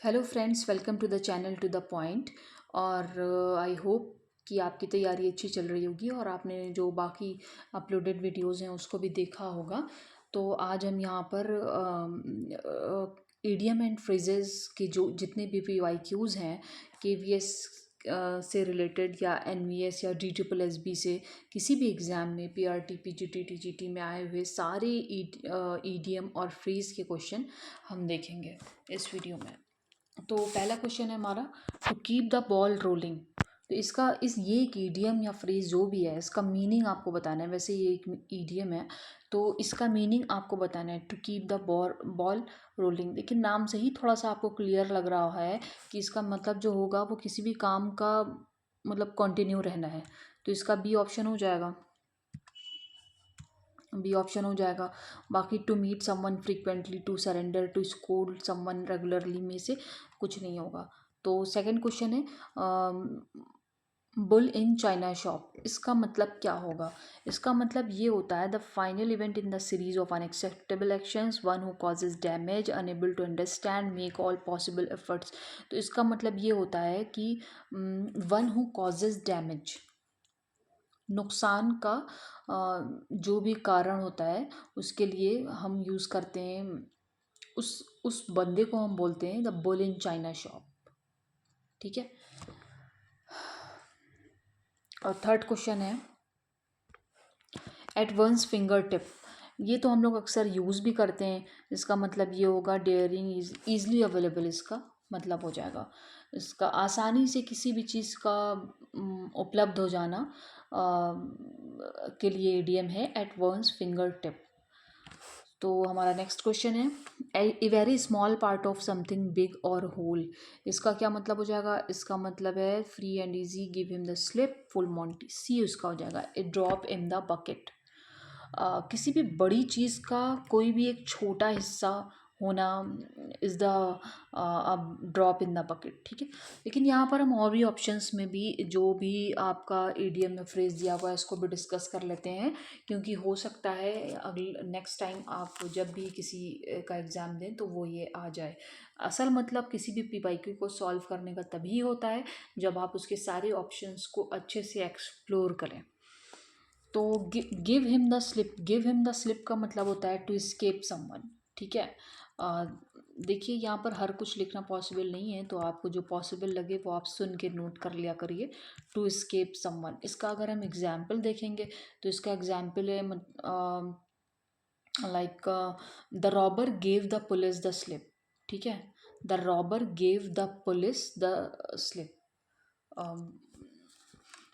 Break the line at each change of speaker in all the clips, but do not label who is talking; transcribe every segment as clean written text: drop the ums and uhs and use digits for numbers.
Hello friends, welcome to the channel to the point. और I hope कि आपकी तैयारी अच्छी चल रही होगी और आपने जो बाकी अपलोडेड वीडियोस हैं उसको भी देखा होगा। तो आज हम यहाँ पर ईडियम एंड फ्रेजेस के जो जितने भी PYQs हैं KVS से रिलेटेड या NVS या DSSB से किसी भी एग्ज़ाम में PRT PGT TGT में आए हुए सारे ईडीएम और फ्रेज के क्वेश्चन हम देखेंगे इस वीडियो में। तो पहला क्वेश्चन है हमारा, to keep the ball rolling. तो इसका ये एक ईडियम या फ्रेज जो भी है इसका मीनिंग आपको बताना है। वैसे ये एक ईडियम है तो इसका मीनिंग आपको बताना है, to keep the ball rolling. लेकिन नाम से ही थोड़ा सा आपको क्लियर लग रहा है कि इसका मतलब जो होगा वो किसी भी काम का मतलब कंटिन्यू रहना है। तो इसका बी ऑप्शन हो जाएगा, बी ऑप्शन हो जाएगा। बाकी to meet someone frequently, to surrender, to score someone regularly में से कुछ नहीं होगा। तो सेकंड क्वेश्चन है, बुल इन चाइना शॉप। इसका मतलब क्या होगा? इसका मतलब ये होता है, the final event in the series of unacceptable actions, one who causes damage, unable to understand, make all possible efforts. तो इसका मतलब ये होता है कि वन हु कॉजेज डैमेज, नुकसान का जो भी कारण होता है उसके लिए हम यूज़ करते हैं, उस बंदे को हम बोलते हैं the bull in china shop. ठीक है। और थर्ड क्वेश्चन है, एट वंस फिंगर टिप। ये तो हम लोग अक्सर यूज़ भी करते हैं। इसका मतलब ये होगा, डेयरिंग इज ईजली अवेलेबल, इसका मतलब हो जाएगा। इसका आसानी से किसी भी चीज़ का उपलब्ध हो जाना के लिए इडियम है एट वंस फिंगर टिप। तो हमारा नेक्स्ट क्वेश्चन है, a very small part of something big और होल। इसका क्या मतलब हो जाएगा? इसका मतलब है, free and easy, give him the slip, full monty. See उसका हो जाएगा, a drop in the bucket. किसी भी बड़ी चीज़ का कोई भी एक छोटा हिस्सा होना is the drop in the bucket. ठीक है। लेकिन यहाँ पर हम और भी ऑप्शंस में भी जो भी आपका ईडीएम में फ्रेज दिया हुआ है इसको भी डिस्कस कर लेते हैं, क्योंकि हो सकता है अगले नेक्स्ट टाइम आप जब भी किसी का एग्ज़ाम दें तो वो ये आ जाए। असल मतलब किसी भी PYQ को सॉल्व करने का तभी होता है जब आप उसके सारे ऑप्शंस को अच्छे से एक्सप्लोर करें। तो give him the slip, give him the slip का मतलब होता है टू स्केप समवन। ठीक है। देखिए यहाँ पर हर कुछ लिखना पॉसिबल नहीं है, तो आपको जो पॉसिबल लगे वो आप सुन के नोट कर लिया करिए। टू स्केप समवन, इसका अगर हम एग्जाम्पल देखेंगे तो इसका एग्जाम्पल है like, the robber gave the police the slip. ठीक है। The robber gave the police the slip.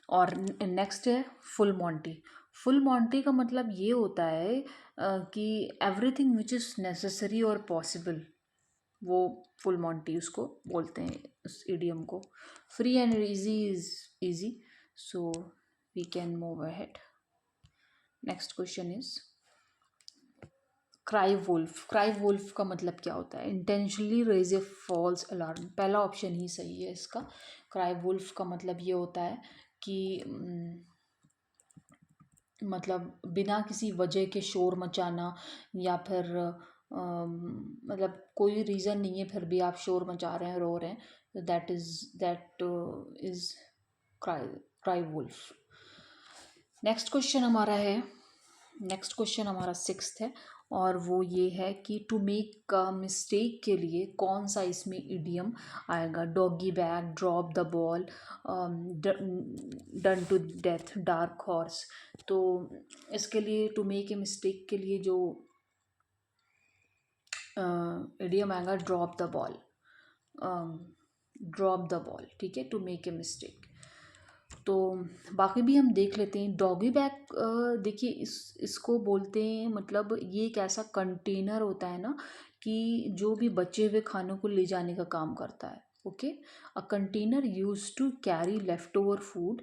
और नेक्स्ट है फुल मॉन्टी। फुल मॉन्टी का मतलब ये होता है कि एवरीथिंग विच इज़ नेसेसरी और पॉसिबल, वो फुल मॉन्टी उसको बोलते हैं, उस इडियम को। Free and easy is easy, so we can move ahead. Next question is, cry wolf. Cry wolf का मतलब क्या होता है? Intentionally raise a false alarm. पहला ऑप्शन ही सही है इसका। क्राई वुल्फ का मतलब ये होता है कि मतलब बिना किसी वजह के शोर मचाना, या फिर मतलब कोई रीज़न नहीं है फिर भी आप शोर मचा रहे हैं, रो रहे हैं, तो that is cry cry wolf. Next question हमारा है, नेक्स्ट क्वेश्चन हमारा सिक्स्थ है, और वो ये है कि टू मेक का मिस्टेक के लिए कौन सा इसमें इडियम आएगा? Doggy bag, drop the ball, done to death, dark horse. तो इसके लिए टू मेक ए मिस्टेक के लिए जो इडियम आएगा, drop the ball, drop the ball. ठीक है, टू मेक ए मिस्टेक। तो बाकी भी हम देख लेते हैं। डॉगी बैग, देखिए इसको बोलते हैं, मतलब ये एक ऐसा कंटेनर होता है ना कि जो भी बचे हुए खानों को ले जाने का काम करता है। Okay, a container use to carry leftover food.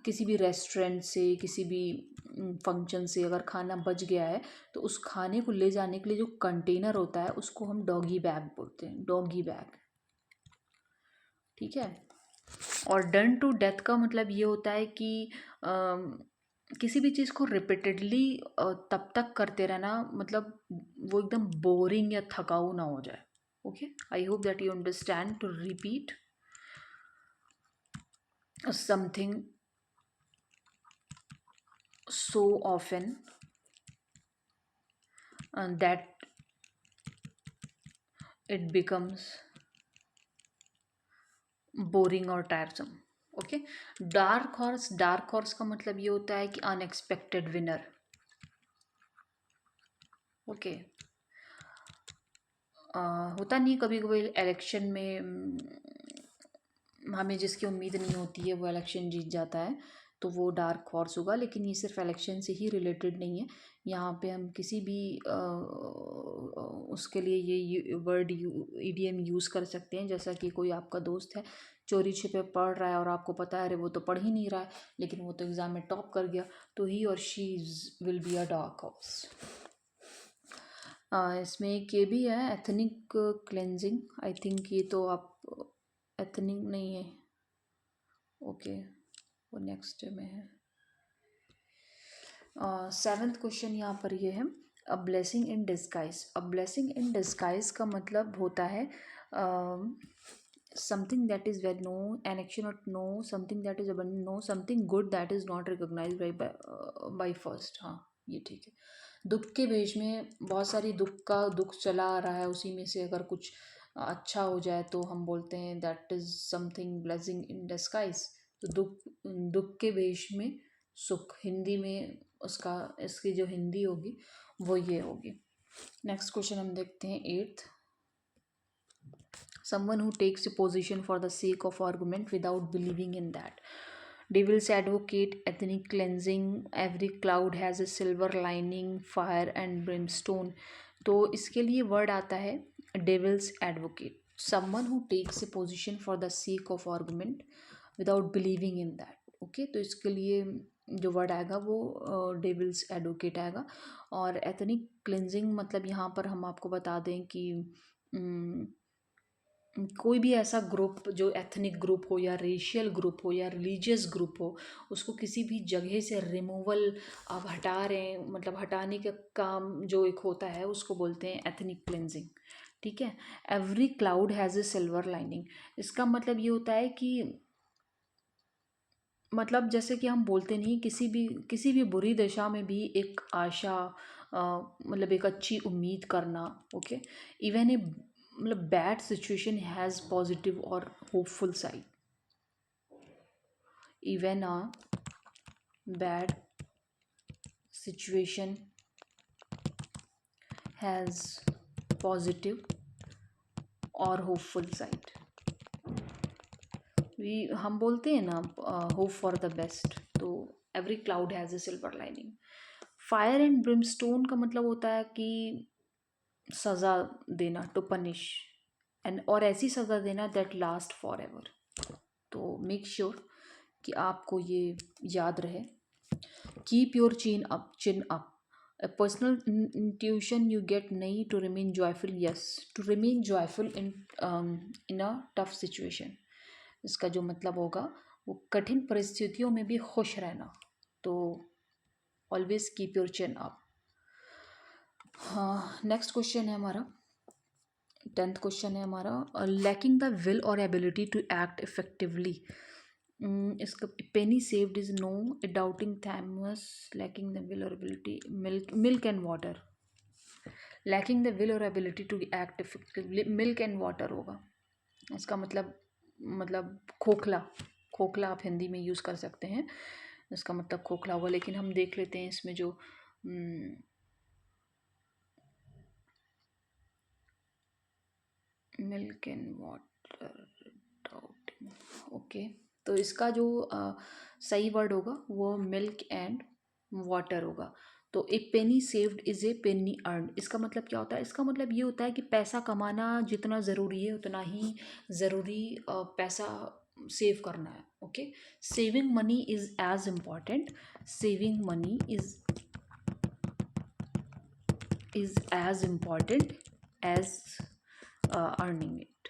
किसी भी रेस्टोरेंट से, किसी भी फंक्शन से अगर खाना बच गया है तो उस खाने को ले जाने के लिए जो कंटेनर होता है उसको हम डॉगी बैग बोलते हैं, डॉगी बैग। ठीक है। और डन टू डेथ का मतलब ये होता है कि किसी भी चीज़ को रिपीटेडली तब तक करते रहना, मतलब वो एकदम बोरिंग या थकाऊ ना हो जाए। Okay, I hope that you understand to repeat something so often and that it becomes boring और टायरसम. ओके. डार्क हॉर्स का मतलब ये होता है कि अनएक्सपेक्टेड विनर. ओके. होता नहीं कभी कभी इलेक्शन में हमें जिसकी उम्मीद नहीं होती है वो इलेक्शन जीत जाता है, तो वो डार्क हॉर्स होगा. लेकिन ये सिर्फ इलेक्शन से ही रिलेटेड नहीं है. यहाँ पे हम किसी भी उसके लिए ये वर्ड ईडीएम यूज़ कर सकते हैं. जैसा कि कोई आपका दोस्त है, चोरी छिपे पढ़ रहा है और आपको पता है अरे वो तो पढ़ ही नहीं रहा है, लेकिन वो तो एग्ज़ाम में टॉप कर गया, तो ही और she will be a dark horse. इसमें एक ये भी है, एथनिक क्लेंजिंग. आई थिंक ये तो आप एथनिक नहीं है. ओके, वो नेक्स्ट में है. सेवेंथ क्वेश्चन यहाँ पर ये है, a blessing in disguise. A blessing in disguise का मतलब होता है something that is well known, an action not known, something that is abundant no, something good that is not recognise by first. हाँ, ये ठीक है. दुख के भेष में बहुत सारी दुख चला आ रहा है, उसी में से अगर कुछ अच्छा हो जाए तो हम बोलते हैं that is something blessing in disguise. तो दुख के भेष में सुख, हिंदी में उसका इसकी जो हिंदी होगी वो ये होगी. नेक्स्ट क्वेश्चन हम देखते हैं, eighth. Someone who takes a position for the sake of argument without believing in that. Devil's advocate, ethnic cleansing, every cloud has a silver lining, fire and brimstone. तो इसके लिए वर्ड आता है devil's advocate. Someone who takes a position for the sake of argument without believing in that. Okay, तो इसके लिए जो word आएगा वो डेविल्स एडवोकेट आएगा. और एथनिक क्लिनजिंग मतलब यहाँ पर हम आपको बता दें कि कोई भी ऐसा ग्रुप जो एथनिक ग्रुप हो या रेशियल ग्रुप हो या रिलीजियस ग्रुप हो, उसको किसी भी जगह से रिमूवल आप हटा रहे हैं, मतलब हटाने का काम जो एक होता है उसको बोलते हैं एथनिक क्लिनजिंग. ठीक है. Every cloud has a silver lining. इसका मतलब ये होता है कि मतलब जैसे कि हम बोलते नहीं, किसी भी बुरी दशा में भी एक आशा, मतलब एक अच्छी उम्मीद करना. ओके. इवन ए मतलब बैड सिचुएशन हैज़ पॉजिटिव और hopeful side. Even a bad situation has positive और होपफुल साइड. हम बोलते हैं ना होप फॉर द बेस्ट. तो every cloud has a silver lining. Fire and Brimstone का मतलब होता है कि सज़ा देना, टू पनिश, एंड और ऐसी सज़ा देना दैट लास्ट फॉर एवर. तो मेक श्योर कि आपको ये याद रहे. Keep your chin up. A personal intuition you get नहीं, to remain joyful. Yes, to remain joyful in a tough situation. इसका जो मतलब होगा वो कठिन परिस्थितियों में भी खुश रहना. तो always keep your chin up. हाँ, नेक्स्ट क्वेश्चन है हमारा, 10th क्वेश्चन है हमारा, लैकिंग द विल और एबिलिटी टू एक्ट इफेक्टिवली. इसका penny saved is no, a doubting Thomas, lacking the will और ability, milk and water. Lacking the will और ability to act effectively, milk and water होगा. इसका मतलब खोखला आप हिंदी में यूज़ कर सकते हैं. इसका मतलब खोखला होगा. लेकिन हम देख लेते हैं इसमें जो milk and water, doubting. Okay, तो इसका जो सही वर्ड होगा वो मिल्क एंड वाटर होगा. तो a penny saved is a penny earn. इसका मतलब क्या होता है? इसका मतलब ये होता है कि पैसा कमाना जितना ज़रूरी है उतना ही ज़रूरी पैसा सेव करना है. Okay. Saving money is as important. Saving money is as important as earning it.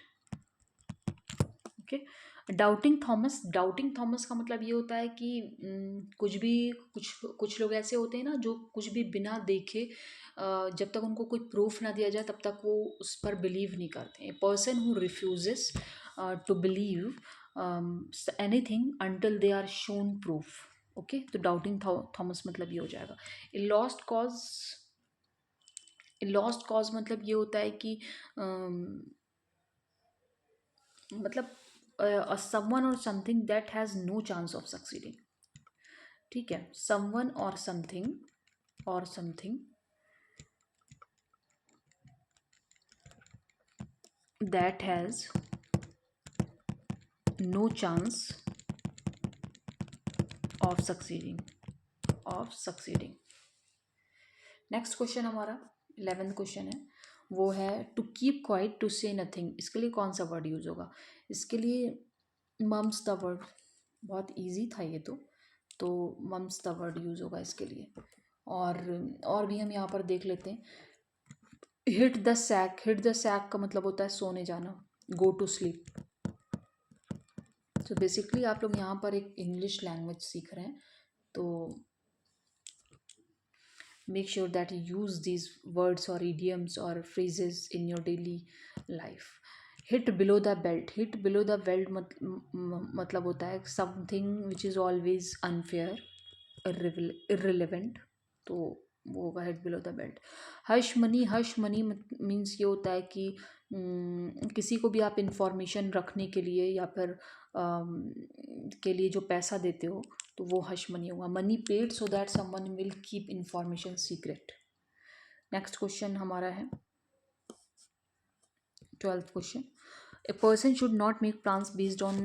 Okay. Doubting Thomas का मतलब ये होता है कि कुछ भी, कुछ कुछ लोग ऐसे होते हैं ना जो कुछ भी बिना देखे, जब तक उनको कोई प्रूफ ना दिया जाए तब तक वो उस पर बिलीव नहीं करते। Person who refuses to believe anything until they are shown proof. Okay, तो डाउटिंग थॉमस मतलब ये हो जाएगा। A lost cause, lost cause मतलब ये होता है कि मतलब समवन और something that has no chance of succeeding. ठीक है, समवन और something that has no chance of succeeding. Next question हमारा 11th क्वेश्चन है, वो है to keep quiet to say nothing. इसके लिए कौन सा वर्ड यूज होगा? इसके लिए मम्स द वर्ड, बहुत इजी था ये तो मम्स द वर्ड यूज होगा इसके लिए। और भी हम यहाँ पर देख लेते हैं। Hit the sack, hit the sack का मतलब होता है सोने जाना, गो टू स्लीप। तो बेसिकली आप लोग यहाँ पर एक इंग्लिश लैंग्वेज सीख रहे हैं, तो make sure that you use these words or idioms or phrases in your daily life. Hit below the belt, hit below the belt मतलब होता है something which is always unfair, irrelevant, तो वो होगा hit below the belt. Hush money means ये होता है कि किसी को भी आप इंफॉर्मेशन रखने के लिए या फिर के लिए जो पैसा देते हो तो वो हश मनी होगा। Money paid so that someone will keep information secret. Next question हमारा है 12th question, a person should not make plans based on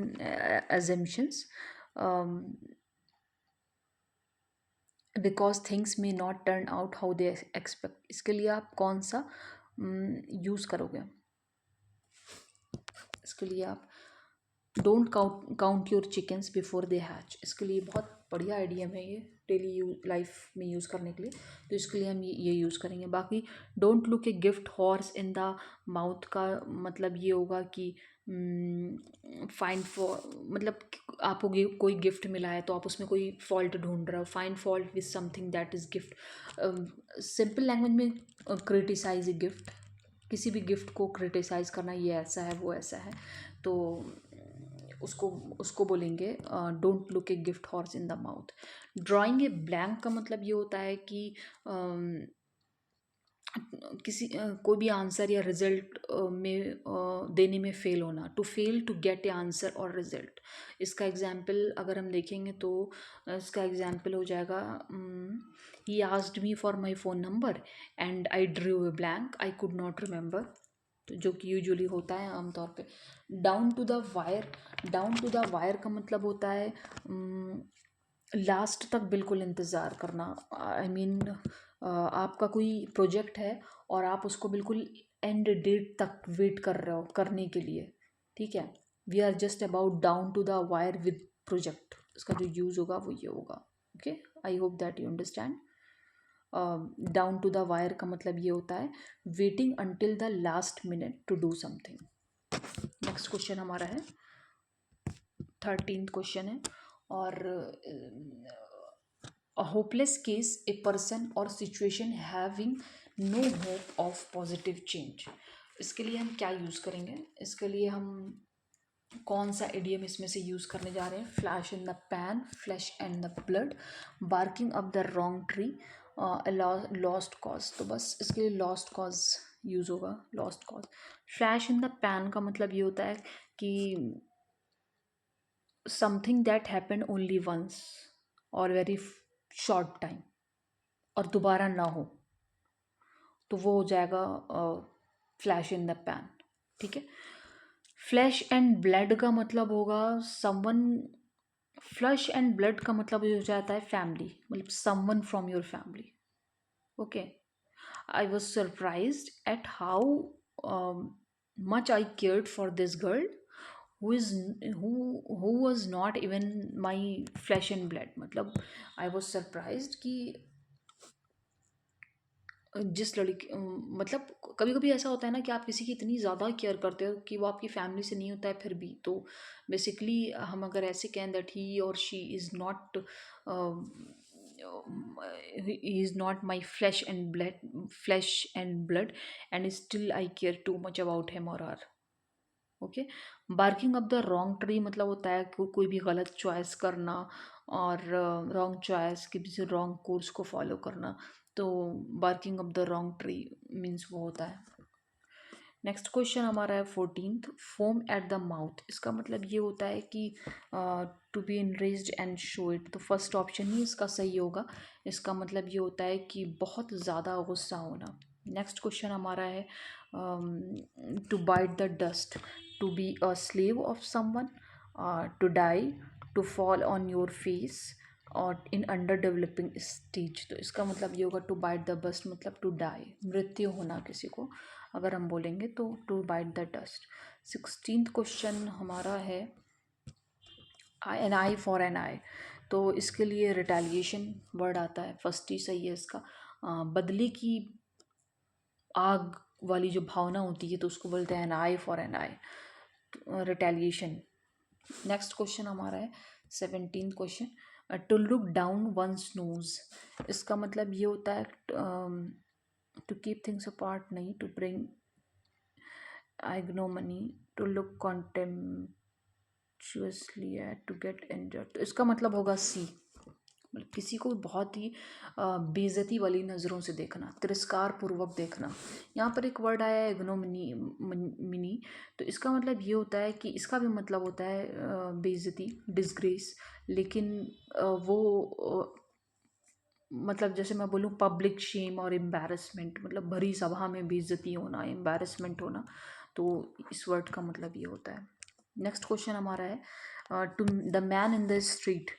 assumptions because things may not turn out how they expect. इसके लिए आप कौन सा use करोगे? इसके लिए आप don't count your chickens before they hatch. इसके लिए बहुत बढ़िया आइडिया है ये डेली लाइफ में यूज़ करने के लिए, तो इसके लिए हम ये यूज़ करेंगे। बाकी don't look a gift horse in the mouth का मतलब ये होगा कि फाइंड फॉर, मतलब आपको कोई गिफ्ट मिला है तो आप उसमें कोई फॉल्ट ढूंढ रहे हो, find fault with something that is gift. Simple language में क्रिटिसाइज ए गिफ्ट, किसी भी गिफ्ट को क्रिटिसाइज करना, ये ऐसा है वो ऐसा है, तो उसको उसको बोलेंगे don't look a gift horse in the mouth. Drawing a blank का मतलब ये होता है कि किसी कोई भी आंसर या रिजल्ट में देने में फेल होना, to fail to get a answer और रिजल्ट। इसका एग्जाम्पल अगर हम देखेंगे तो इसका एग्जाम्पल हो जाएगा he asked me for my phone number and I drew a blank, I could not remember, जो कि यूजुअली होता है आमतौर पे। Down to the wire, down to the wire का मतलब होता है लास्ट तक बिल्कुल इंतज़ार करना। आई मीन आपका कोई प्रोजेक्ट है और आप उसको बिल्कुल एंड डेट तक वेट कर रहे हो करने के लिए, ठीक है। We are just about down to the wire with project, इसका जो यूज़ होगा वो ये होगा। Okay, I hope that you understand. Down to the wire का मतलब ये होता है waiting until the last minute to do something. Next question हमारा है 13th क्वेश्चन है, और a hopeless case, a person or situation having no hope of positive change। इसके लिए हम क्या यूज़ करेंगे? इसके लिए हम कौन सा इडियम इसमें से यूज़ करने जा रहे हैं? Flash in the pan, flash and the blood, barking up the wrong tree, lost cause. तो बस इसके लिए लॉस्ट कॉज यूज़ होगा, lost cause. Flash in the pan का मतलब ये होता है कि something that happened only once और वेरी शॉर्ट टाइम और दोबारा ना हो, तो वो हो जाएगा फ्लैश इन द पैन। ठीक है। फ्लैश एंड ब्लड का मतलब होगा समवन, फ्लैश एंड ब्लड का मतलब ये हो जाता है फैमिली, मतलब someone from your family. Okay, I was surprised eight how much I cared for this girl who is who was not even my flesh and blood। मतलब I was surprised कि जिस लड़की मतलब कभी कभी ऐसा होता है ना कि आप किसी की इतनी ज़्यादा केयर करते हो कि वो आपकी फैमिली से नहीं होता है फिर भी, तो बेसिकली हम अगर ऐसे कहें दैट ही और she is not my flesh and blood and still I care too much about him और her. Okay. Barking up the wrong tree मतलब होता है कोई भी गलत चॉइस करना, और रॉन्ग चॉइस किसी रॉन्ग कोर्स को फॉलो करना। तो barking up the wrong tree means वो होता है। नेक्स्ट क्वेश्चन हमारा है 14th, foam at the mouth. इसका मतलब ये होता है कि to be enraged and show it. तो फर्स्ट ऑप्शन ही इसका सही होगा। इसका मतलब ये होता है कि बहुत ज़्यादा गुस्सा होना। नेक्स्ट क्वेश्चन हमारा है to bite the dust, to be a slave of someone, to die, to fall on your face, और इन अंडर डेवलपिंग स्टेज। तो इसका मतलब ये होगा टू बाइट द डस्ट मतलब टू डाई, मृत्यु होना किसी को अगर हम बोलेंगे तो to bite the dust. 16th question हमारा है an eye for an eye. तो इसके लिए रिटेलिएशन वर्ड आता है, फर्स्ट ही सही है इसका। बदले की आग वाली जो भावना होती है तो उसको बोलते हैं an eye for an eye, retaliation. Next question हमारा है 17th question, to look down one's nose. इसका मतलब ये होता है टू कीप थिंग्स अपार्ट नहीं, to bring ignominy, to look contemptuously at, to get injured। तो इसका मतलब होगा सी, मतलब किसी को बहुत ही बेइज्जती वाली नज़रों से देखना, तिरस्कार पूर्वक देखना। यहाँ पर एक वर्ड आया है इग्नोमिनी मिनी। तो इसका मतलब ये होता है कि इसका भी मतलब होता है बेइज्जती, डिसग्रेस, लेकिन वो मतलब जैसे मैं बोलूँ पब्लिक शेम और एम्बैरसमेंट, मतलब भरी सभा में बेइज्जती होना, एम्बैरसमेंट होना। तो इस वर्ड का मतलब ये होता है। नेक्स्ट क्वेश्चन हमारा है to the man in the street.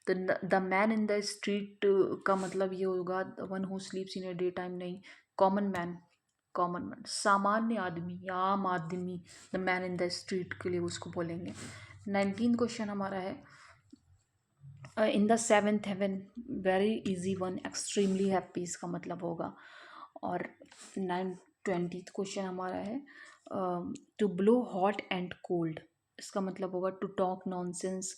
तो the man in the street का मतलब ये होगा one who sleeps in a day time नहीं, कॉमन मैन, कॉमन मैन सामान्य आदमी या आम आदमी, the man in the street के लिए उसको बोलेंगे। 19th क्वेश्चन हमारा है in the seventh heaven, very easy one, extremely happy इसका मतलब होगा। और 20th क्वेश्चन हमारा है to blow hot and cold. इसका मतलब होगा to talk nonsense,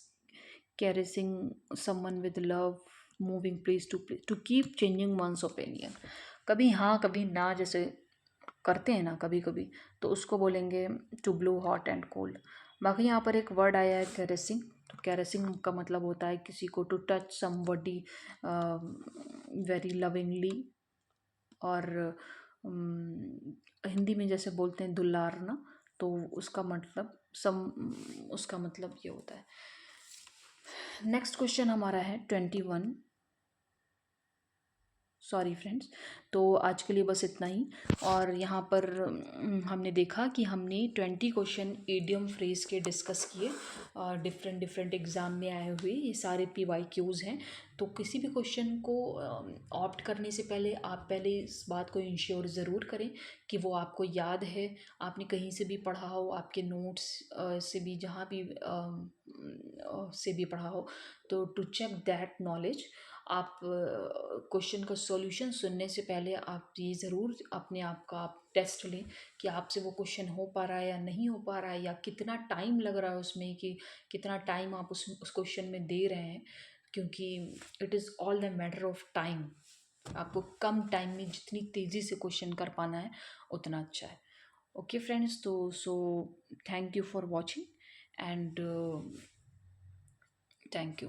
caressing someone with love, moving place to place, to keep changing one's opinion. कभी हाँ कभी ना जैसे करते हैं ना कभी कभी, तो उसको बोलेंगे to blow hot and cold. बाकी यहाँ पर एक वर्ड आया है कैरेसिंग। तो कैरेसिंग का मतलब होता है किसी को to touch somebody very lovingly, और हिंदी में जैसे बोलते हैं दुलारना, तो उसका मतलब उसका मतलब ये होता है। नेक्स्ट क्वेश्चन हमारा है 21। सॉरी फ्रेंड्स, तो आज के लिए बस इतना ही। और यहाँ पर हमने देखा कि हमने 20 क्वेश्चन ईडियम फ्रेज के डिस्कस किए, डिफरेंट डिफरेंट एग्ज़ाम में आए हुए, ये सारे PYQs हैं। तो किसी भी क्वेश्चन को ऑप्ट करने से पहले आप पहले इस बात को इंश्योर ज़रूर करें कि वो आपको याद है, आपने कहीं से भी पढ़ा हो, आपके नोट्स से भी, जहाँ भी से भी पढ़ा हो। तो टू चेक दैट नॉलेज, आप क्वेश्चन का सॉल्यूशन सुनने से पहले आप ये ज़रूर अपने आप का आप टेस्ट लें कि आपसे वो क्वेश्चन हो पा रहा है या नहीं हो पा रहा है, या कितना टाइम लग रहा है उसमें, कि कितना टाइम आप उस क्वेश्चन में दे रहे हैं। क्योंकि it is all the matter of time. आपको कम टाइम में जितनी तेज़ी से क्वेश्चन कर पाना है उतना अच्छा है। ओके फ्रेंड्स, तो so thank you for watching and thank you.